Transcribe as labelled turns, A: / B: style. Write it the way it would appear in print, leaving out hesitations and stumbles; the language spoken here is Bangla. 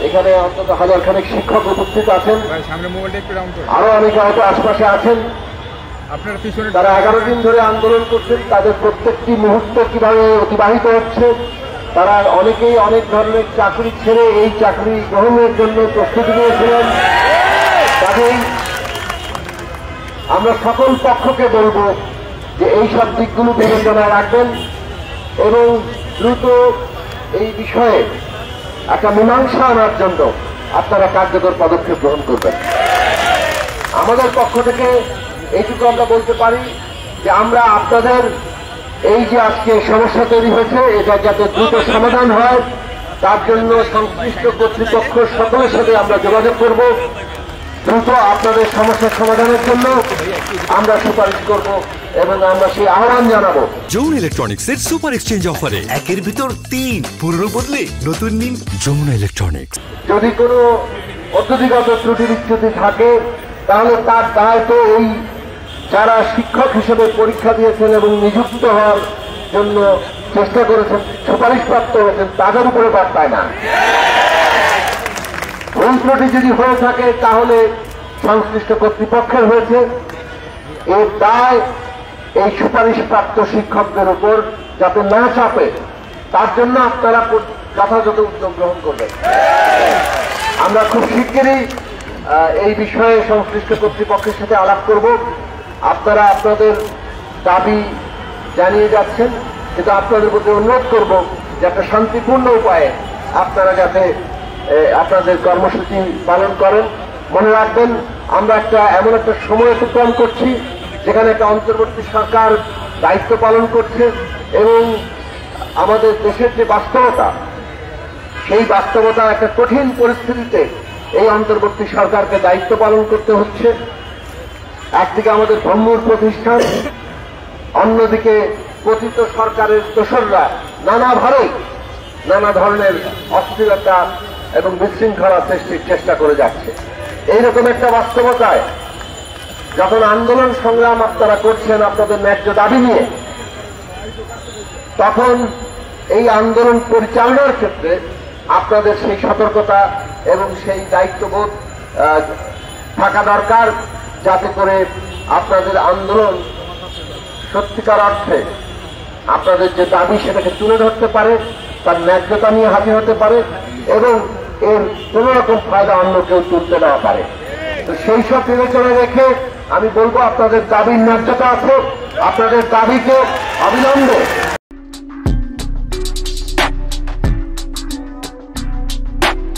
A: এখানে অন্তত হাজার খানেক শিক্ষক উপস্থিত আছেন, আরো অনেকে হয়তো আশপাশে আছেন। তারা 11 দিন ধরে আন্দোলন করছেন, তাদের প্রত্যেকটি মুহূর্ত কিভাবে অতিবাহিত হচ্ছে। তারা অনেকেই অনেক ধরনের চাকরি ছেড়ে এই চাকরি গ্রহণের জন্য প্রস্তুতি নিয়েছিলেন। কাজেই আমরা সকল পক্ষকে বলবো যে এই সব দিকগুলো বিবেচনায় রাখবেন এবং দ্রুত এই বিষয়ে একটা মীমাংসা আনার জন্য আপনারা কার্যকর পদক্ষেপ গ্রহণ করবেন। আমাদের পক্ষ থেকে এইটুকু আমরা বলতে পারি যে আমরা আপনাদের এই যে আজকে সমস্যা তৈরি হয়েছে এটা যাতে দ্রুত সমাধান হয় তার জন্য সংশ্লিষ্ট কর্তৃপক্ষ সকলের সাথে আমরা যোগাযোগ করব। দ্রুত আপনাদের সমস্যার সমাধানের জন্য আমরা সুপারিশ করব এবং আমরা সেই আহ্বান জানাবো।
B: যমুনা ইলেকট্রনিক্সের সুপার এক্সচেঞ্জ অফারে 1-এর ভিতর 3 পুরনো বদলে নতুন নিন যমুনা ইলেকট্রনিক্স।
A: যদি কোনো পদ্ধতিগত ত্রুটি বিচ্যুতি থাকে তাহলে তার দায় তো এই যারা শিক্ষক হিসেবে পরীক্ষা দিয়েছেন এবং নিযুক্ত হওয়ার জন্য চেষ্টা করেছেন, সুপারিশপ্রাপ্ত হয়েছেন, তাদের উপরে বর্তায় না। ভুল ত্রুটি যদি হয়ে থাকে তাহলে সংশ্লিষ্ট কর্তৃপক্ষের হয়েছে, এর দায় এই সুপারিশপ্রাপ্ত শিক্ষকদের উপর যাতে না চাপে তার জন্য আপনারা যথাযথ উদ্যোগ গ্রহণ করবেন। আমরা খুব শিগগিরই এই বিষয়ে সংশ্লিষ্ট কর্তৃপক্ষের সাথে আলাপ করব। আপনারা আপনাদের দাবি জানিয়ে যাচ্ছেন, কিন্তু আপনাদের প্রতি অনুরোধ করব যে একটা শান্তিপূর্ণ উপায়ে আপনারা যাতে আপনাদের কর্মসূচি পালন করেন। মনে রাখবেন আমরা এমন একটা সময় অতিক্রম করছি যেখানে একটা অন্তর্বর্তী সরকার দায়িত্ব পালন করছে এবং আমাদের দেশের যে বাস্তবতা সেই বাস্তবতা একটা কঠিন পরিস্থিতিতে এই অন্তর্বর্তী সরকারকে দায়িত্ব পালন করতে হচ্ছে। একদিকে আমাদের ভঙ্গুর প্রতিষ্ঠান, অন্যদিকে পতিত সরকারের দোসররা নানাভাবে নানা ধরনের অস্থিরতা এবং বিশৃঙ্খলা সৃষ্টির চেষ্টা করে যাচ্ছে। এইরকম একটা বাস্তবতায় যখন আন্দোলন সংগ্রাম আপনারা করছেন আপনাদের ন্যায্য দাবি নিয়ে, তখন এই আন্দোলন পরিচালনার ক্ষেত্রে আপনাদের সেই সতর্কতা এবং সেই দায়িত্ববোধ থাকা দরকার, যাতে করে আপনাদের আন্দোলন সত্যিকার অর্থে আপনাদের যে দাবি সেটাকে তুলে ধরতে পারে, তার ন্যায্যতা নিয়ে হাজির হতে পারে এবং এর কোন রকম ফায়দা অন্য কেউ তুলতে না পারে। তো সেই সব বিবেচনা রেখে আমি বলবো আপনাদের দাবির ন্যায্যতা আছে, আপনাদের দাবিকে অবিলম্বে